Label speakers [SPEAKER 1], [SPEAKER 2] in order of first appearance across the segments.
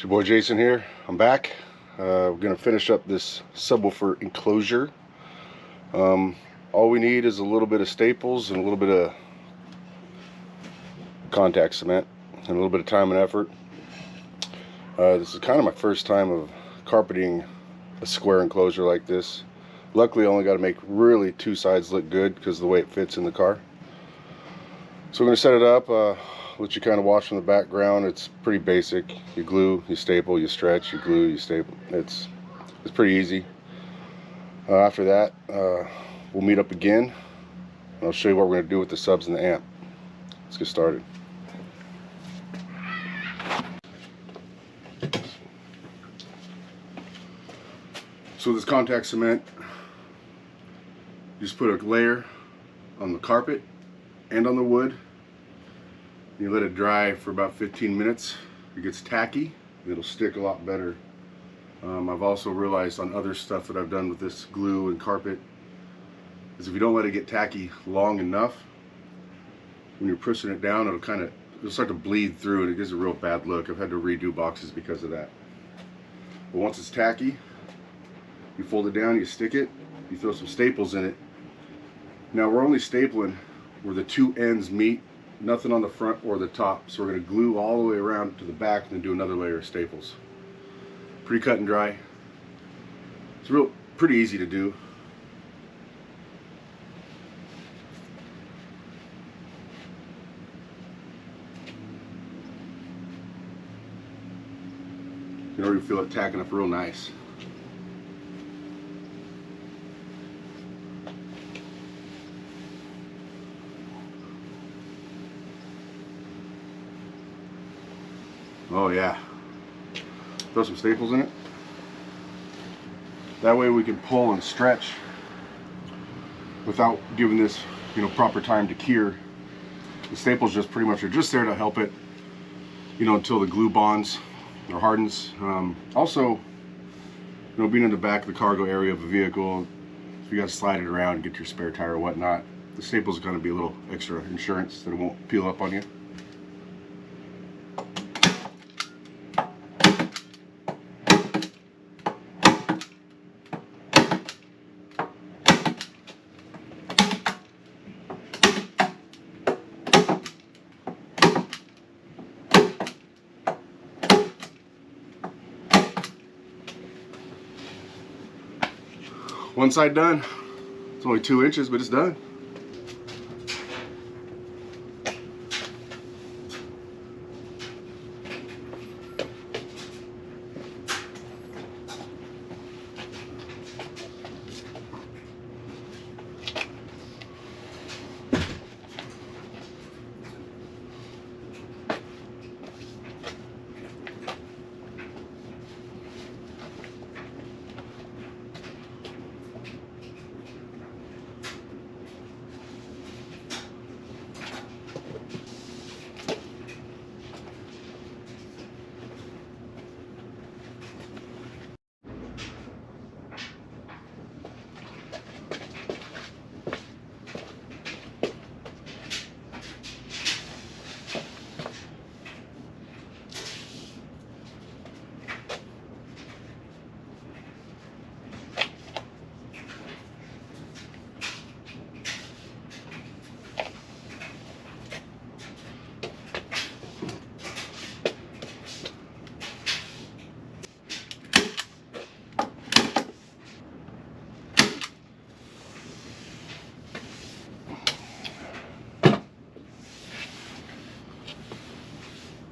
[SPEAKER 1] It's your boy Jason here. I'm back. We're going to finish up this subwoofer enclosure. All we need is a little bit of staples and a little bit of contact cement and a little bit of time and effort. This is kind of my first time of carpeting a square enclosure like this. Luckily I only got to make really two sides look good because of the way it fits in the car. So we're going to set it up. Let you kind of watch from the background. It's pretty basic. You glue, you staple, you stretch, you glue, you staple. It's pretty easy. After that, we'll meet up again, and I'll show you what we're going to do with the subs and the amp. Let's get started. So this contact cement, you just put a layer on the carpet and on the wood. You let it dry for about 15 minutes. It gets tacky. It'll stick a lot better. I've also realized on other stuff that I've done with this glue and carpet is if you don't let it get tacky long enough, when you're pushing it down, it'll start to bleed through and it gives a real bad look. I've had to redo boxes because of that. But once it's tacky, you fold it down, you stick it, you throw some staples in it. Now we're only stapling where the two ends meet. Nothing on the front or the top, so we're going to glue all the way around to the back and then do another layer of staples. Pretty cut and dry. It's pretty easy to do. You can already feel it tacking up real nice. Oh yeah, throw some staples in it. That way we can pull and stretch without giving this, proper time to cure. The staples just pretty much are just there to help it, until the glue bonds or hardens. Also, being in the back of the cargo area of a vehicle, if you got to slide it around and get your spare tire or whatnot, the staples are going to be a little extra insurance that it won't peel up on you. One side done. It's only 2 inches, but it's done.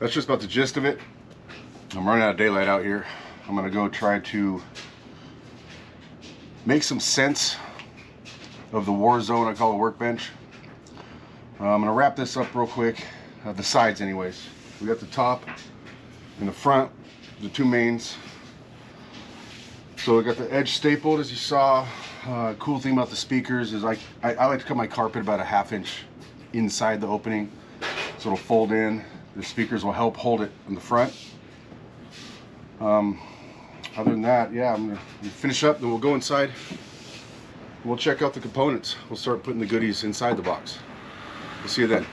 [SPEAKER 1] That's just about the gist of it. I'm running out of daylight out here. I'm gonna go try to make some sense of the war zone I call a workbench. I'm gonna wrap this up real quick. The sides anyways. We got the top and the front, the two mains. So we got the edge stapled as you saw. Cool thing about the speakers is I like to cut my carpet about a ½ inch inside the opening so it'll fold in. The speakers will help hold it in the front. Other than that, yeah, I'm gonna finish up, then we'll go inside. We'll check out the components. We'll start putting the goodies inside the box. We'll see you then.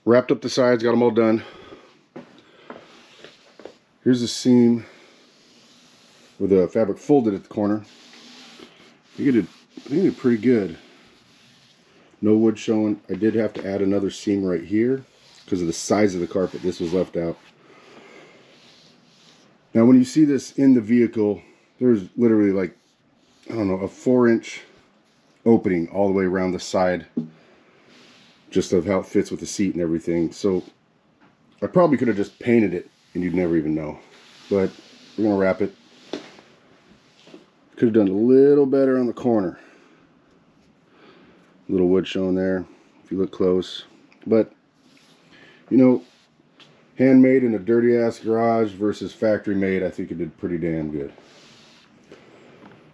[SPEAKER 1] Wrapped up the sides, got them all done. Here's the seam with the fabric folded at the corner. I think it did pretty good. No wood showing. I did have to add another seam right here because of the size of the carpet. This was left out. Now when you see this in the vehicle, there's literally like, I don't know, a 4-inch opening all the way around the side, just of how it fits with the seat and everything. So I probably could have just painted it and you'd never even know. But we're gonna wrap it. Could have done a little better on the corner. A little wood showing there if you look close. But you know, handmade in a dirty ass garage versus factory made, I think it did pretty damn good.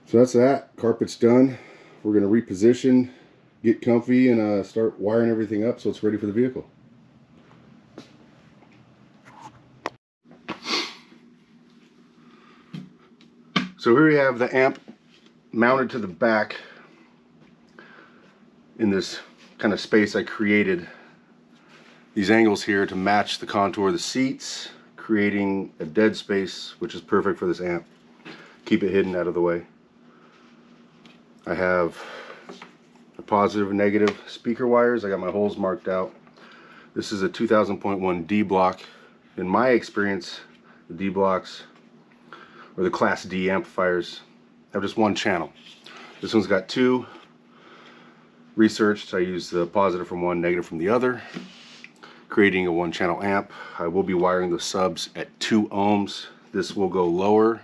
[SPEAKER 1] So that's that. Carpet's done. We're gonna reposition, get comfy, and start wiring everything up so it's ready for the vehicle. So here we have the amp mounted to the back in this kind of space I created. These angles here to match the contour of the seats, creating a dead space, which is perfect for this amp. Keep it hidden out of the way. I have a positive and negative speaker wires. I got my holes marked out. This is a 2000.1 D block. In my experience, the D blocks, or the Class D amplifiers, have just one channel. This one's got two. Researched, I use the positive from one, negative from the other, creating a 1-channel amp. I will be wiring the subs at 2 ohms. This will go lower,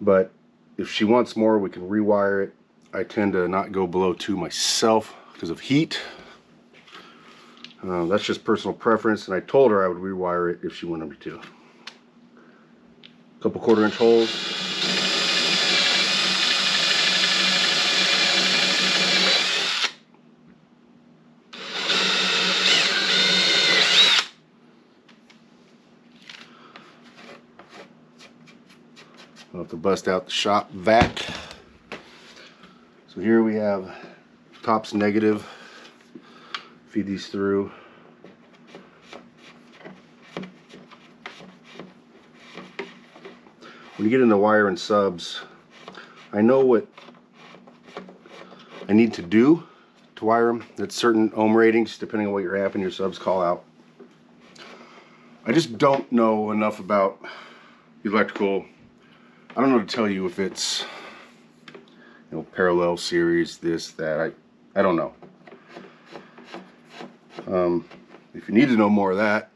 [SPEAKER 1] but if she wants more, we can rewire it. I tend to not go below 2 myself because of heat. That's just personal preference, and I told her I would rewire it if she wanted me to. Couple 1/4-inch holes. I'll have to bust out the shop vac. So here we have top's negative. Feed these through. When you get into wire and subs, I know what I need to do to wire them. It's certain ohm ratings depending on what your amp and your subs call out. I just don't know enough about electrical. I don't know to tell you if it's, you know, parallel series, this, that. I don't know. If you need to know more of that,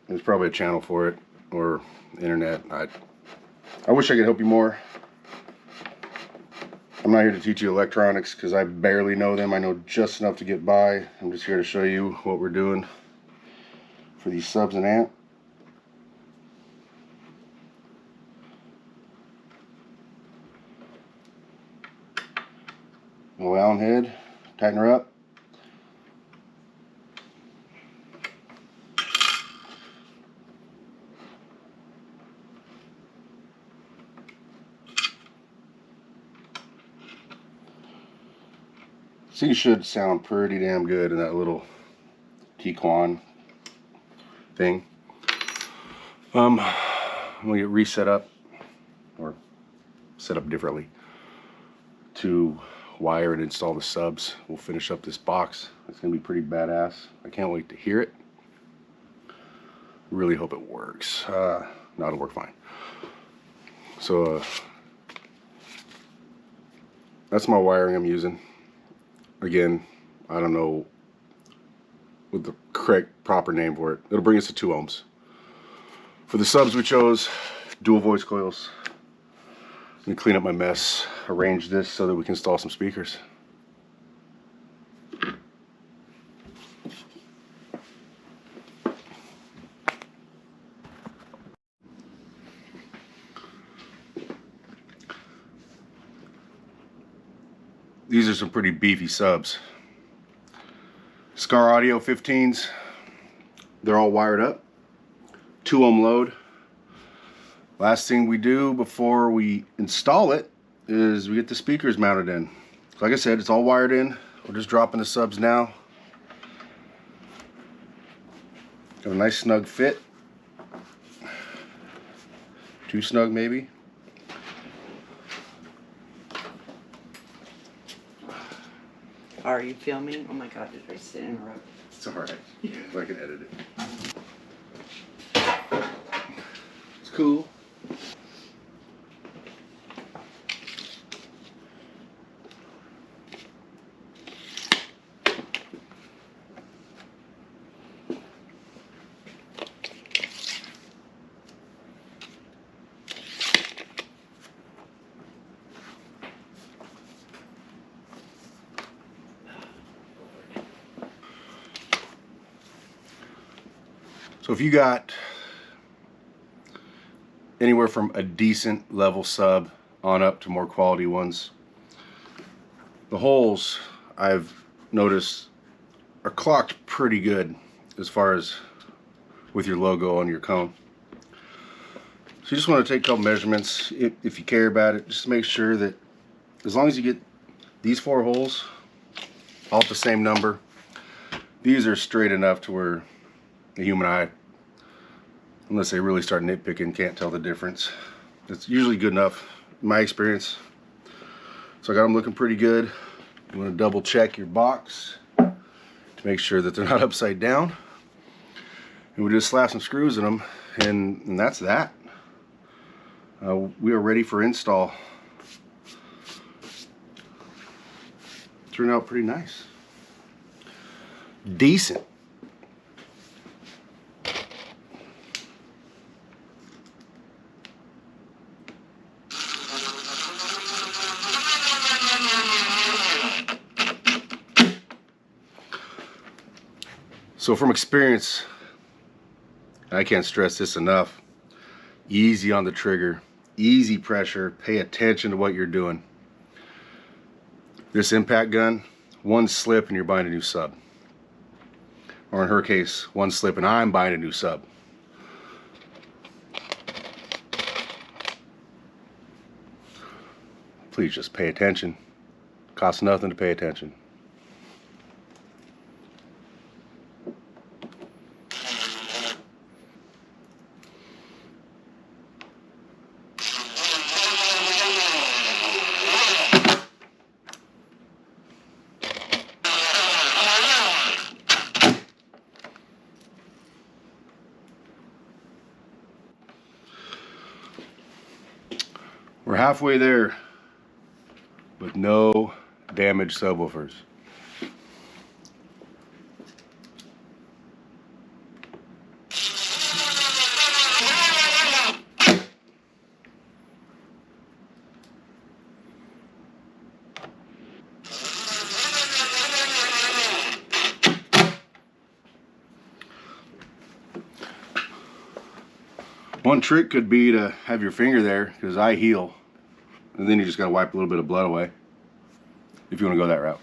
[SPEAKER 1] there's probably a channel for it, or internet. I wish I could help you more. I'm not here to teach you electronics because I barely know them. I know just enough to get by. I'm just here to show you what we're doing for these subs and amp. Go Allen head, tighten her up. So you should sound pretty damn good in that little T-Quan thing. I'm gonna get reset up, or set up differently, to wire and install the subs. We'll finish up this box. It's gonna be pretty badass. I can't wait to hear it. Really hope it works. No, it'll work fine. So that's my wiring I'm using. Again, I don't know what the correct proper name for it. It'll bring us to 2 ohms. For the subs, we chose dual voice coils. Let me clean up my mess, arrange this so that we can install some speakers. These are some pretty beefy subs. Scar Audio 15s. They're all wired up. 2 ohm load. Last thing we do before we install it is we get the speakers mounted in. Like I said, it's all wired in. We're just dropping the subs now. Got a nice snug fit. Too snug maybe.
[SPEAKER 2] Are you filming? Oh my god, did I sit interrupt?
[SPEAKER 1] It's alright. If I can edit it. It's cool. So if you got anywhere from a decent level sub on up to more quality ones, the holes I've noticed are clocked pretty good as far as with your logo on your cone. So you just want to take a couple measurements if you care about it. Just make sure that as long as you get these 4 holes all at the same number, these are straight enough to where the human eye, unless they really start nitpicking, can't tell the difference. It's usually good enough in my experience. So I got them looking pretty good. You want to double check your box to make sure that they're not upside down. And we just slap some screws in them, and that's that. We are ready for install. Turned out pretty nice. Decent. So from experience, I can't stress this enough, easy on the trigger, easy pressure, pay attention to what you're doing. This impact gun, one slip and you're buying a new sub. Or in her case, one slip and I'm buying a new sub. Please just pay attention. Costs nothing to pay attention. We're halfway there with no damaged subwoofers. One trick could be to have your finger there, because I heal, and then you just gotta wipe a little bit of blood away if you want to go that route.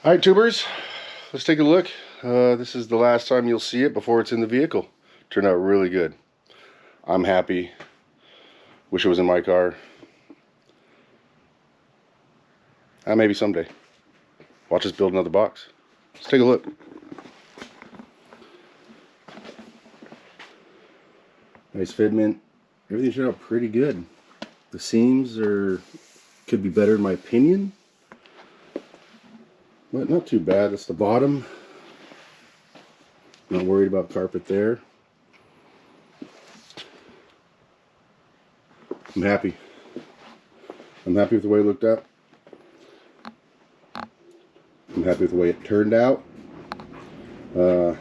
[SPEAKER 1] All right, tubers, let's take a look. This is the last time you'll see it before it's in the vehicle. Turned out really good. I'm happy. Wish it was in my car. Maybe someday. Watch us build another box. Let's take a look. Nice fitment. Everything turned out pretty good. The seams could be better in my opinion, but not too bad. That's the bottom. Not worried about carpet there. I'm happy. I'm happy with the way it looked out. I'm happy with the way it turned out. We'll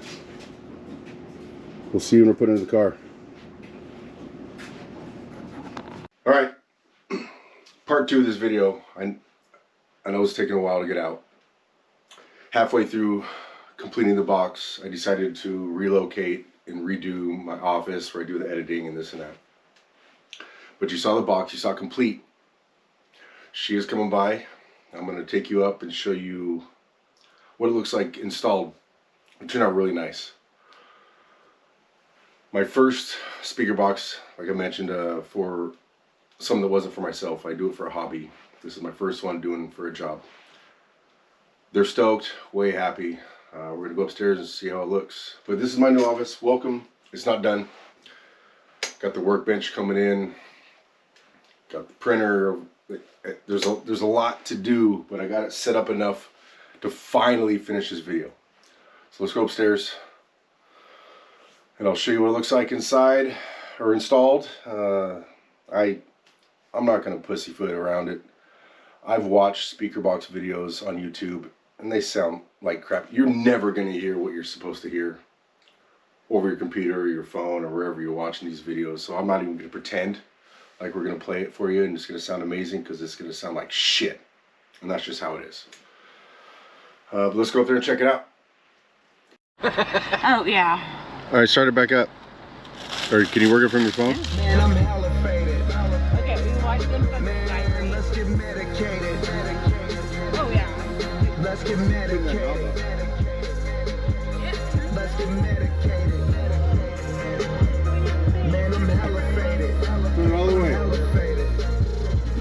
[SPEAKER 1] see when we're putting it in the car. Alright, part 2 of this video. I know it's taking a while to get out. Halfway through completing the box, I decided to relocate and redo my office where I do the editing and this and that. But you saw the box, you saw complete. She is coming by. I'm going to take you up and show you what it looks like installed. It turned out really nice. My first speaker box, like I mentioned, for something that wasn't for myself. I do it for a hobby. This is my first one doing for a job. They're stoked, way happy. We're going to go upstairs and see how it looks. But this is my new office. Welcome. It's not done. Got the workbench coming in. Got the printer. There's a lot to do, but I got it set up enough to finally finish this video. So let's go upstairs and I'll show you what it looks like inside or installed. I'm not going to pussyfoot around it. I've watched speaker box videos on YouTube and they sound like crap. You're never going to hear what you're supposed to hear over your computer or your phone or wherever you're watching these videos. So I'm not even going to pretend like we're going to play it for you and it's going to sound amazing, because it's going to sound like shit. And that's just how it is. But let's go up there and check it out.
[SPEAKER 3] Oh, yeah.
[SPEAKER 1] Alright, start it back up. Or can you work it from your phone?
[SPEAKER 3] Okay, we watch them from the side.
[SPEAKER 4] Let's get medicated.
[SPEAKER 3] Oh, yeah.
[SPEAKER 4] Let's get medicated. Let's get medicated. Man, I'm hella faded.
[SPEAKER 1] Turn it all the way.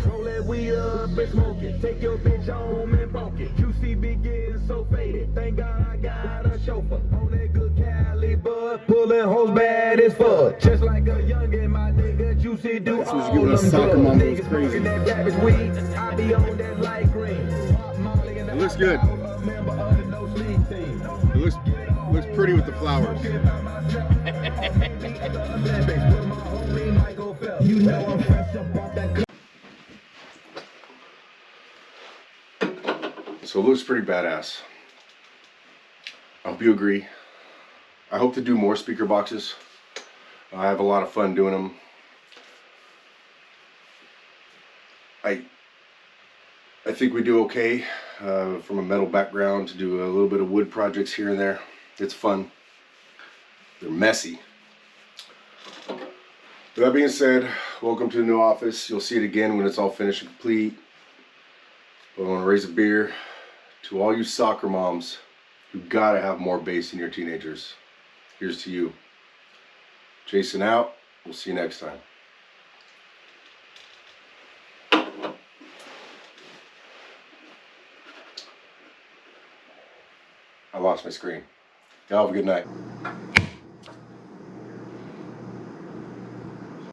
[SPEAKER 4] Roll that weed up and smoke it. Take your bitch home and bonk it. Juicy be getting so faded. Thank God I got a chauffeur on that good Cali bud. Pulling hoes bad as fuck. Just like a youngin', my nigga Juicy do
[SPEAKER 1] This was
[SPEAKER 4] all
[SPEAKER 1] giving us
[SPEAKER 4] them
[SPEAKER 1] soccer
[SPEAKER 4] drugs.
[SPEAKER 1] mom, it was
[SPEAKER 4] Niggas
[SPEAKER 1] crazy.
[SPEAKER 4] smoking that cabbage weed. I be on that light green.
[SPEAKER 1] It looks good. It looks pretty with the flowers. So it looks pretty badass. I hope you agree. I hope to do more speaker boxes. I have a lot of fun doing them. I think we do okay from a metal background to do a little bit of wood projects here and there. It's fun. They're messy. With that being said, welcome to the new office. You'll see it again when it's all finished and complete. But I want to raise a beer to all you soccer moms who gotta have more bass in your teenagers. Here's to you. Jason out. We'll see you next time. I lost my screen. Y'all have a good night.